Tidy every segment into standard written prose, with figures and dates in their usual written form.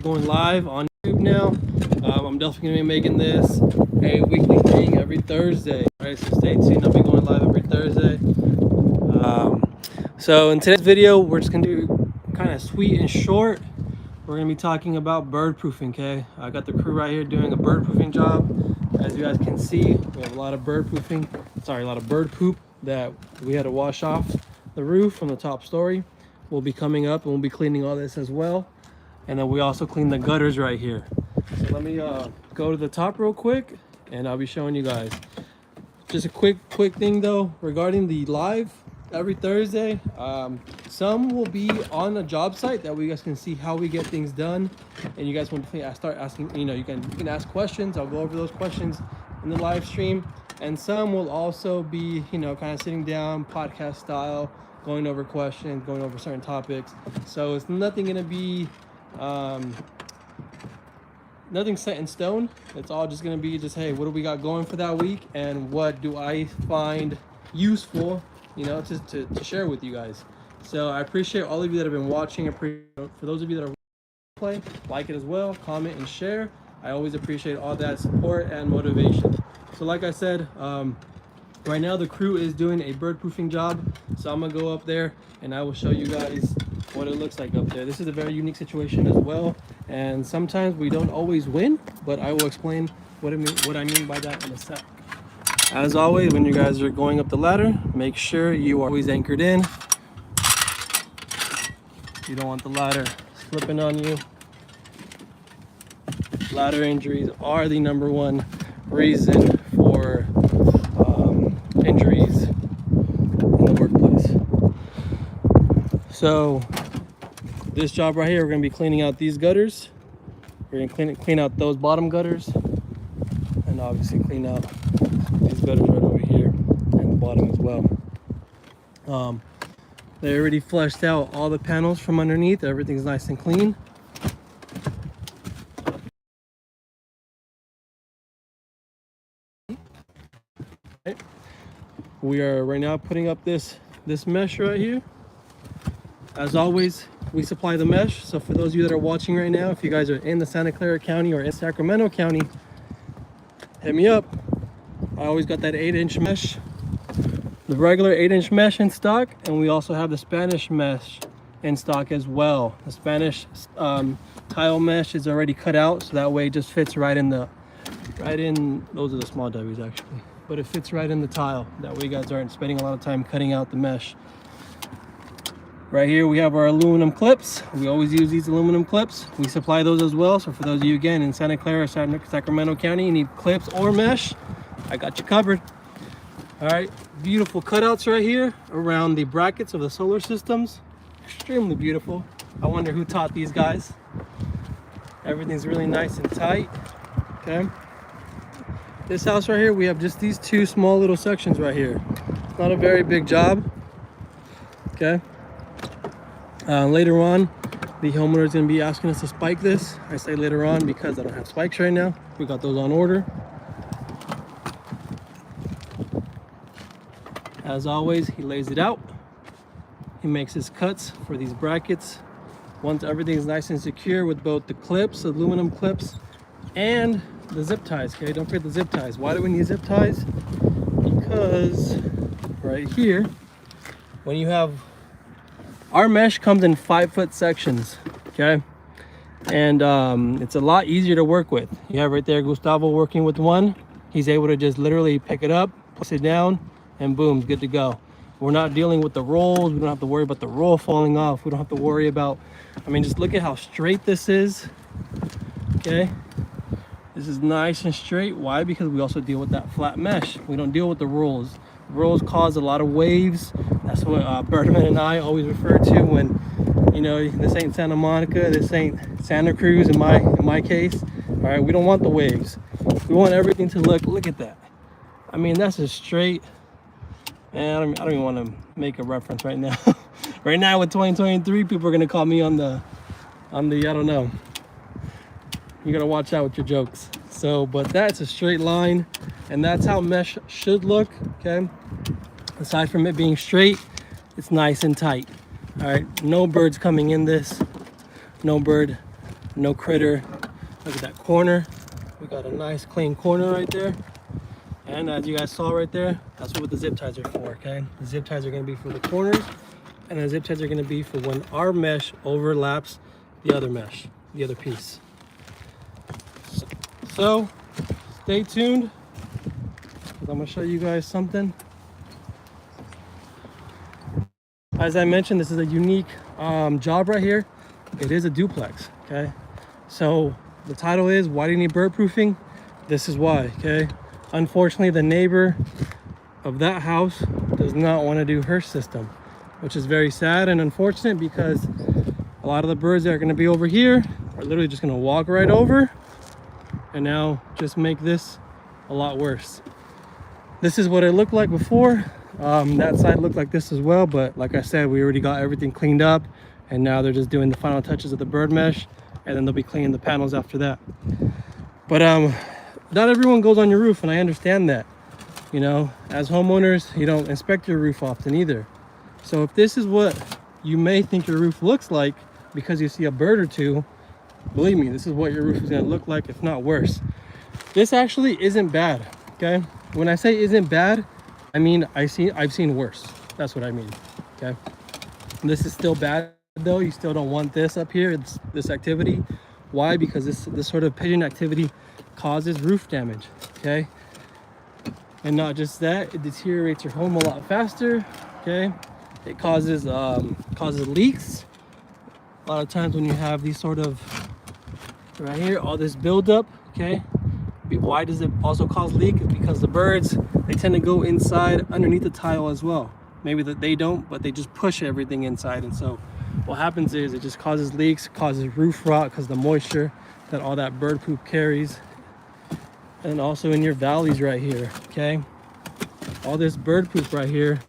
Going live on YouTube now. I'm definitely gonna be making this a weekly thing every Thursday. All right, so stay tuned. I'll be going live every Thursday. So in today's video, we're just gonna do kind of sweet and short. We're gonna be talking about bird proofing. Okay, I got the crew right here doing a bird proofing job. As you guys can see, we have a lot of bird proofing. Sorry, a lot of bird poop that we had to wash off the roof from the top story. We'll be coming up and we'll be cleaning all this as well. And then we also clean the gutters right here. So let me go to the top real quick and I'll be showing you guys. Just a quick thing though regarding the live every Thursday. Some will be on a job site that we guys can see how we get things done. And you guys want to start asking, you can ask questions. I'll go over those questions in the live stream. And some will also be, kind of sitting down podcast style, going over questions, going over certain topics. So it's nothing gonna be nothing set in stone. It's all just gonna be hey, what do we got going for that week and what do I find useful, to share with you guys. So I appreciate all of you that have been watching. For those of you that are playing, like it as well, comment and share. I always appreciate all that support and motivation. So like I said, right now the crew is doing a bird proofing job, so I'm gonna go up there and I will show you guys what it looks like up there. This is a very unique situation as well, and sometimes we don't always win, but I will explain what I mean by that in a sec. As always, when you guys are going up the ladder, make sure you are always anchored in. You don't want the ladder slipping on you. Ladder injuries are the #1 reason for injuries in the workplace. So this job right here, we're going to be cleaning out these gutters. We're going to clean out those bottom gutters and obviously clean out these gutters right over here and the bottom as well. They already flushed out all the panels from underneath. Everything's nice and clean. We are right now putting up this mesh right here. As always, we supply the mesh. So for those of you that are watching right now, if you guys are in the Santa Clara County or in Sacramento County, hit me up. I always got that 8-inch mesh, the regular 8-inch mesh in stock, and we also have the Spanish mesh in stock as well. The Spanish tile mesh is already cut out, so that way it just fits right in. Those are the small W's actually, but it fits right in the tile. That way you guys aren't spending a lot of time cutting out the mesh. Right here we have our aluminum clips. We always use these aluminum clips. We supply those as well. So for those of you again in Santa Clara, Sacramento County, you need clips or mesh, I got you covered. All right, beautiful cutouts right here around the brackets of the solar systems. Extremely beautiful. I wonder who taught these guys. Everything's really nice and tight. Okay. This house right here, we have just these 2 small little sections right here. It's not a very big job. Okay. Later on, the homeowner is going to be asking us to spike this. I say later on because I don't have spikes right now. We got those on order. As always, he lays it out. He makes his cuts for these brackets. Once everything's nice and secure with both the clips, aluminum clips, and the zip ties. Okay, don't forget the zip ties. Why do we need zip ties? Because right here, when you have our mesh comes in 5-foot sections, okay? And it's a lot easier to work with. You have right there Gustavo working with one. He's able to just literally pick it up, place it down, and boom, good to go. We're not dealing with the rolls. We don't have to worry about the roll falling off. We don't have to worry about, just look at how straight this is, okay? This is nice and straight. Why? Because we also deal with that flat mesh. We don't deal with the rolls. Rolls cause a lot of waves. That's what Birdman and I always refer to when, this ain't Santa Monica, this ain't Santa Cruz in my case. All right, we don't want the waves. We want everything to look at that. That's just straight. And I don't even want to make a reference right now. Right now with 2023, people are gonna call me on the I don't know. You gotta watch out with your jokes. So, but that's a straight line, and that's how mesh should look. Okay. Aside from it being straight, it's nice and tight. All right, no birds coming in this. No bird no critter. Look at that corner. We got a nice clean corner right there. And as you guys saw right there, that's what the zip ties are for, okay? The zip ties are gonna be for the corners, and the zip ties are gonna be for when our mesh overlaps the other mesh, the other piece. So stay tuned, because I'm gonna show you guys something. As I mentioned, this is a unique job right here. It is a duplex, okay? So the title is, why do you need bird proofing? This is why, okay? Unfortunately, the neighbor of that house does not want to do her system, which is very sad and unfortunate, because a lot of the birds that are going to be over here are literally just going to walk right over and now just make this a lot worse. This is what it looked like before. That side looked like this as well, but like I said, we already got everything cleaned up, and now they're just doing the final touches of the bird mesh, and then they'll be cleaning the panels after that. But not everyone goes on your roof, and I understand that. You know, as homeowners, you don't inspect your roof often either. So if this is what you may think your roof looks like because you see a bird or two, believe me, this is what your roof is going to look like, if not worse. This actually isn't bad, okay? When I say isn't bad, I mean I've seen worse. That's what I mean, okay? This is still bad though. You still don't want this up here, this activity. Why? Because this sort of pigeon activity causes roof damage, okay? And not just that, it deteriorates your home a lot faster, okay? It causes leaks. A lot of times when you have these sort of, right here, all this buildup, okay? Why does it also cause leak? Because the birds, they tend to go inside underneath the tile as well. Maybe that they don't, but they just push everything inside. And so what happens is it just causes leaks, causes roof rot because the moisture that all that bird poop carries. And also in your valleys right here, okay? All this bird poop right here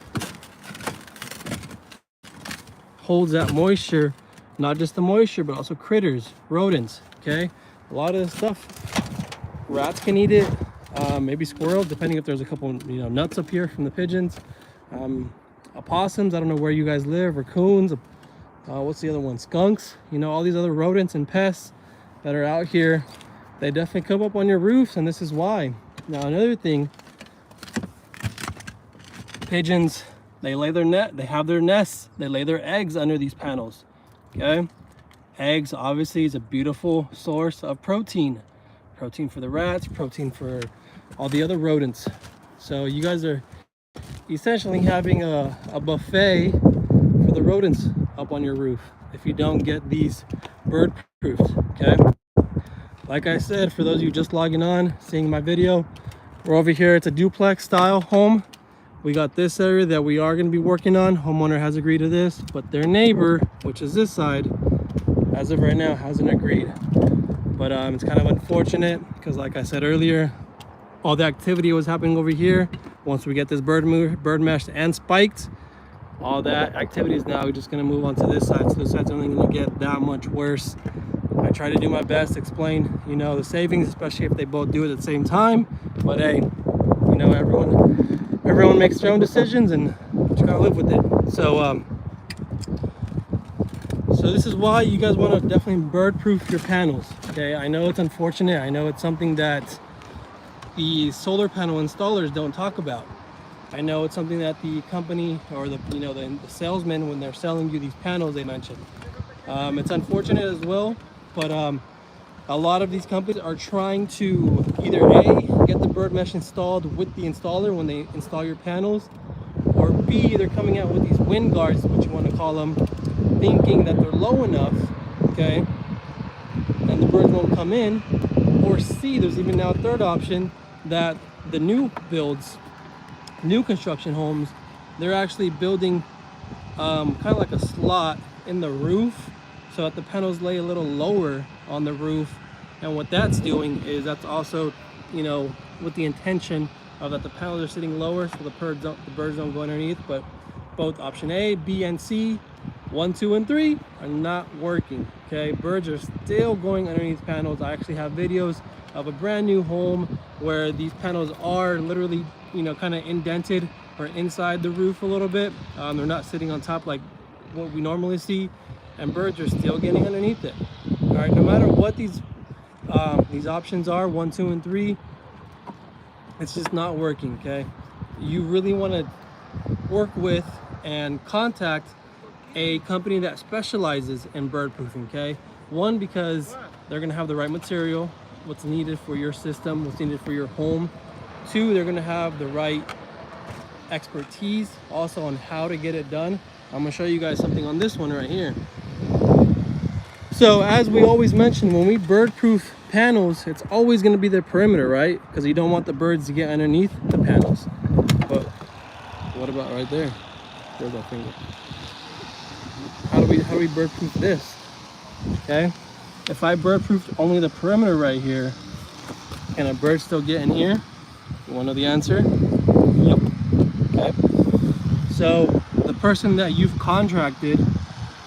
holds that moisture, not just the moisture, but also critters, rodents, okay? A lot of the stuff, rats can eat it, maybe squirrels, depending if there's a couple, you know, nuts up here from the pigeons. Opossums, I don't know where you guys live, raccoons, what's the other one? Skunks, you know, all these other rodents and pests that are out here, they definitely come up on your roofs, and this is why. Now, another thing, pigeons, they lay their net, they have their nests, they lay their eggs under these panels, okay? Eggs, obviously, is a beautiful source of protein. Protein for the rats, protein for all the other rodents. So you guys are essentially having a buffet for the rodents up on your roof if you don't get these bird proofed, okay? Like I said, for those of you just logging on, seeing my video, we're over here. It's a duplex style home. We got this area that we are going to be working on. Homeowner has agreed to this, but their neighbor, which is this side, as of right now, hasn't agreed. But it's kind of unfortunate because, like I said earlier, all the activity was happening over here. Once we get this bird meshed and spiked, all that activity is now just going to move on to this side. So this side's only going to get that much worse. I try to do my best to explain, you know, the savings, especially if they both do it at the same time. But hey, you know, everyone makes their own decisions, and you just gotta live with it. So so this is why you guys want to definitely bird proof your panels, okay? I know it's unfortunate. I know it's something that the solar panel installers don't talk about. I know it's something that the company or the salesmen, when they're selling you these panels, they mention. It's unfortunate as well, but a lot of these companies are trying to either A, get the bird mesh installed with the installer when they install your panels, or B, they're coming out with these wind guards, what you want to call them, thinking that they're low enough, okay, and the birds won't come in. Or C, there's even now a third option, that the new builds, new construction homes, they're actually building kind of like a slot in the roof so that the panels lay a little lower on the roof. And what that's doing is that's also, you know, with the intention of that the panels are sitting lower so the birds don't go underneath. But both option A, B, and C, 1, 2, and 3 are not working, okay? Birds are still going underneath panels. I actually have videos of a brand new home where these panels are literally, you know, kind of indented or inside the roof a little bit. They're not sitting on top like what we normally see, and birds are still getting underneath it. All right, no matter what these options are, 1, 2, and 3, it's just not working. Okay, you really want to work with and contact a company that specializes in bird proofing. Okay, one, because they're going to have the right material, what's needed for your system, what's needed for your home. 2, they're going to have the right expertise also on how to get it done. I'm going to show you guys something on this one right here. So as we always mention, when we bird proof panels, it's always going to be the perimeter, right? Because you don't want the birds to get underneath the panels. But what about right there? There's that finger. How do we bird proof this? Okay, if I bird proofed only the perimeter right here, can a bird still get in here? You want to know the answer? Yep. Okay, so the person that you've contracted,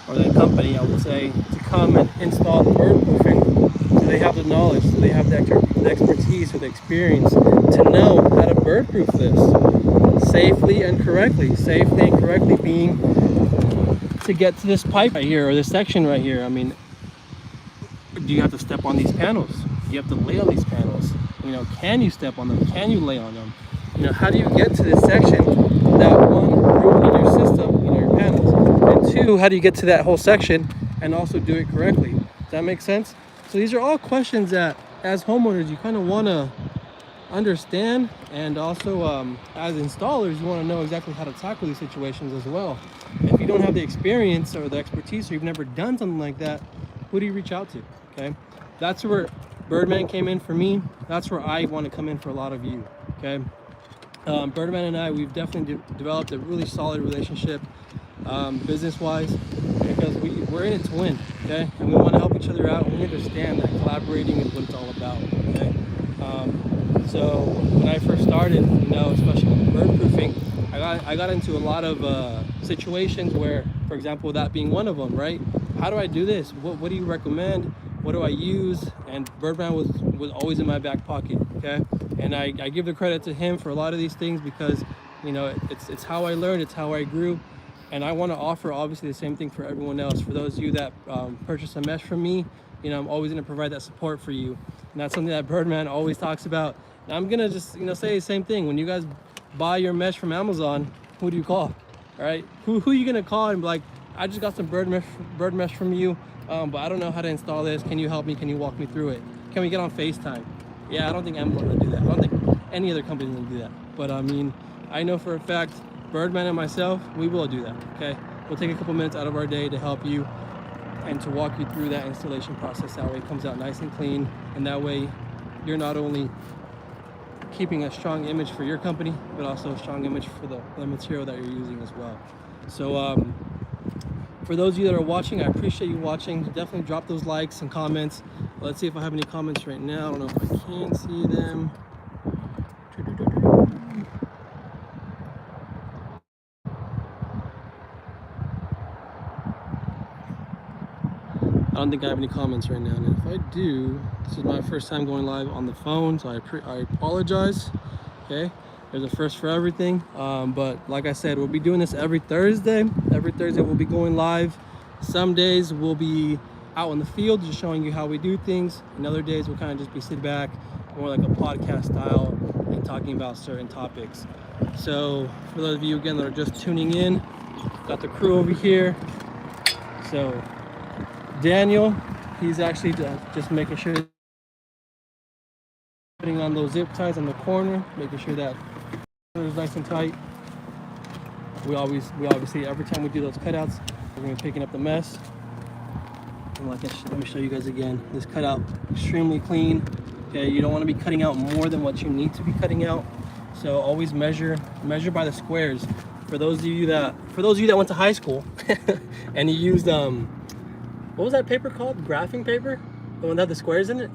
or the company, I would say, to come and install the bird proofing, do they have the knowledge, do they have the expertise or the experience to know how to bird proof this safely and correctly? Safely and correctly being to get to this pipe right here, or this section right here. I mean, do you have to step on these panels? Do you have to lay on these panels? You know, can you step on them? Can you lay on them? You know, how do you get to this section without, 1, ruining your system, you know, your panels, and 2, how do you get to that whole section and also do it correctly? Does that make sense? So these are all questions that, as homeowners, you kind of want to understand, and also as installers, you want to know exactly how to tackle these situations as well. If you don't have the experience or the expertise, or you've never done something like that, who do you reach out to? Okay, that's where Birdman came in for me. That's where I want to come in for a lot of you. Okay, Birdman and I, we've definitely developed a really solid relationship, business-wise, because we're in it to win. Okay, and we want to help each other out. And we understand that collaborating is what it's all about. Okay, so when I first started, you know, especially with bird proofing, I got into a lot of situations where, for example, that being one of them, right? How do I do this? What do you recommend? What do I use? And Birdman was always in my back pocket, okay? And I give the credit to him for a lot of these things, because, you know, it's how I learned, it's how I grew. And I want to offer, obviously, the same thing for everyone else. For those of you that purchase a mesh from me, you know, I'm always going to provide that support for you. And that's something that Birdman always talks about. And I'm going to just, you know, say the same thing. When you guys buy your mesh from Amazon, who do you call? All right? Who are you going to call and be like, I just got some bird mesh from you, but I don't know how to install this. Can you help me? Can you walk me through it? Can we get on FaceTime? Yeah, I don't think Amazon will do that. I don't think any other company will do that. But I mean, I know for a fact, Birdman and myself, we will do that, okay? We'll take a couple minutes out of our day to help you and to walk you through that installation process. That way it comes out nice and clean, and that way you're not only keeping a strong image for your company, but also a strong image for the material that you're using as well. So for those of you that are watching, I appreciate you watching. Definitely drop those likes and comments. Let's see if I have any comments right now. I don't know if I can see them. I don't think I have any comments right now. And if I do, this is my first time going live on the phone, so I apologize. Okay, there's a first for everything. But like I said, we'll be doing this every Thursday. Every Thursday we'll be going live. Some days we'll be out in the field just showing you how we do things. And other days we'll kind of just be sitting back, more like a podcast style, and talking about certain topics. So for those of you again that are just tuning in, got the crew over here. So Daniel, he's actually just making sure, putting on those zip ties on the corner, making sure that is nice and tight. We obviously every time we do those cutouts, we're going to be picking up the mess. And let me show you guys again. This cutout extremely clean. Okay, you don't want to be cutting out more than what you need to be cutting out. So always measure by the squares. For those of you that went to high school and you used what was that paper called? Graphing paper? The one that had the squares in it?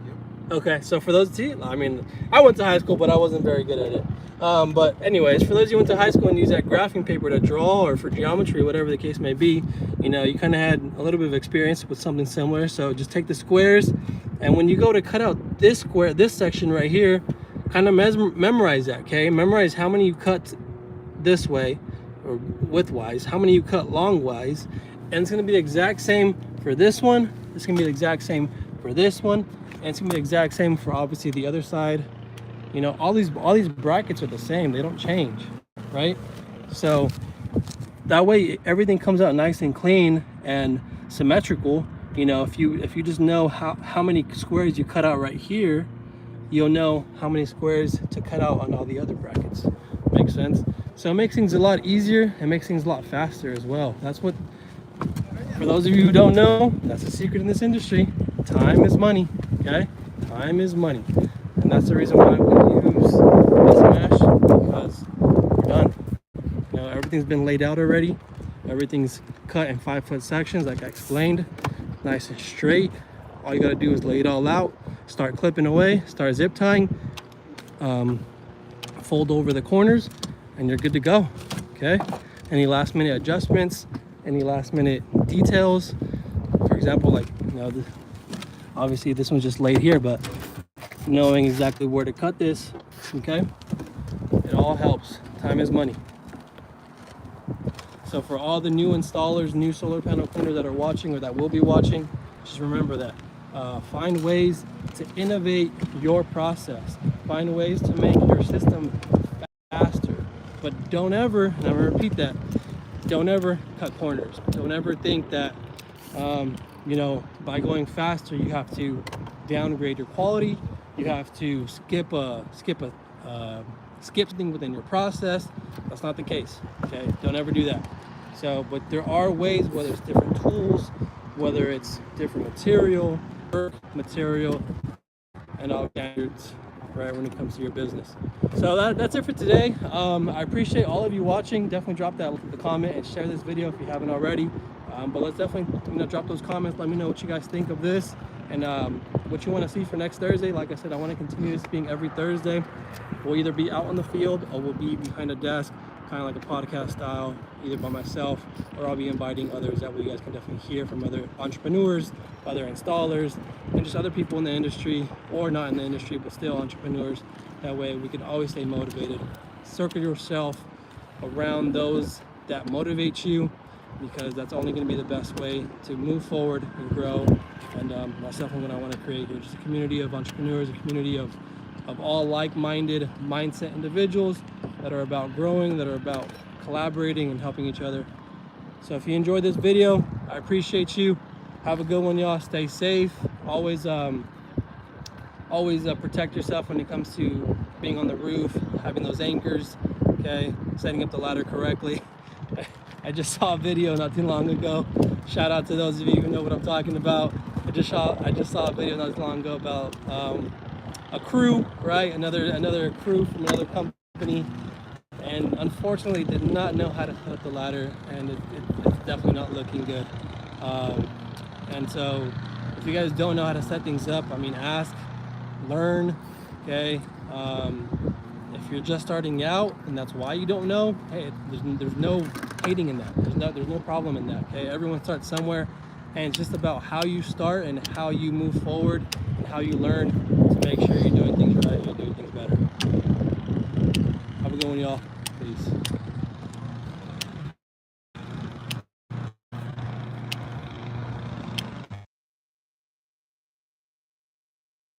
Yep. Okay, so for those of you, I mean, I went to high school, but I wasn't very good at it. But anyways, for those of you who went to high school and used that graphing paper to draw or for geometry, whatever the case may be, you know, you kind of had a little bit of experience with something similar. So just take the squares, and when you go to cut out this square, this section right here, kind of memorize that, okay? Memorize how many you cut this way, or widthwise, how many you cut longwise, and it's going to be the exact same for this one It's gonna be the exact same for this one, and it's gonna be the exact same for obviously the other side. You know, all these brackets are the same, they don't change, right? So that way everything comes out nice and clean and symmetrical. You know, if you just know how many squares you cut out right here, you'll know how many squares to cut out on all the other brackets. Makes sense? So it makes things a lot easier, and makes things a lot faster as well. That's what, for those of you who don't know, that's the secret in this industry. Time is money, okay? Time is money. And that's the reason why we use this mesh, because we're done. You know, everything's been laid out already. Everything's cut in 5-foot sections, like I explained, nice and straight. All you gotta do is lay it all out, start clipping away, start zip tying, fold over the corners, and you're good to go, okay? Any last minute adjustments, any last minute details, for example, like, you know, obviously this one's just laid here, but knowing exactly where to cut this, okay? It all helps. Time is money. So for all the new installers, new solar panel cleaners that are watching or that will be watching, just remember that. Find ways to innovate your process. Find ways to make your system faster. But don't ever, and I'm gonna repeat that, don't ever cut corners. Don't ever think that, you know, by going faster, you have to downgrade your quality. You have to skip something within your process. That's not the case, okay? Don't ever do that. So, but there are ways, whether it's different tools, whether it's different material, and all standards, right, when it comes to your business. So that's it for today. I appreciate all of you watching. Definitely drop the comment and share this video if you haven't already. But let's definitely, you know, drop those comments. Let me know what you guys think of this, and what you want to see for next Thursday. Like I said, I want to continue this being every Thursday. We'll either be out on the field or we'll be behind a desk, kind of like a podcast style, either by myself, or I'll be inviting others that way you guys can definitely hear from other entrepreneurs, other installers, and just other people in the industry, or not in the industry, but still entrepreneurs. That way we can always stay motivated. Circle yourself around those that motivate you, because that's only going to be the best way to move forward and grow. And that's definitely what I want to create here, just a community of entrepreneurs, a community of all like-minded mindset individuals that are about growing, that are about collaborating and helping each other. So if you enjoyed this video, I appreciate you. Have a good one, y'all. Stay safe. Always protect yourself when it comes to being on the roof, having those anchors, okay, setting up the ladder correctly. I just saw a video not too long ago. Shout out to those of you who know what I'm talking about. I just saw a video not too long ago about a crew, right? Another crew from another company, and unfortunately did not know how to set up the ladder, and it's definitely not looking good. And so if you guys don't know how to set things up, I mean, ask, learn, okay? If you're just starting out and that's why you don't know, hey, there's no hating in that. There's no problem in that, okay? Everyone starts somewhere, and it's just about how you start and how you move forward and how you learn to make sure you're doing things right and you're doing things better. Have a good one, y'all.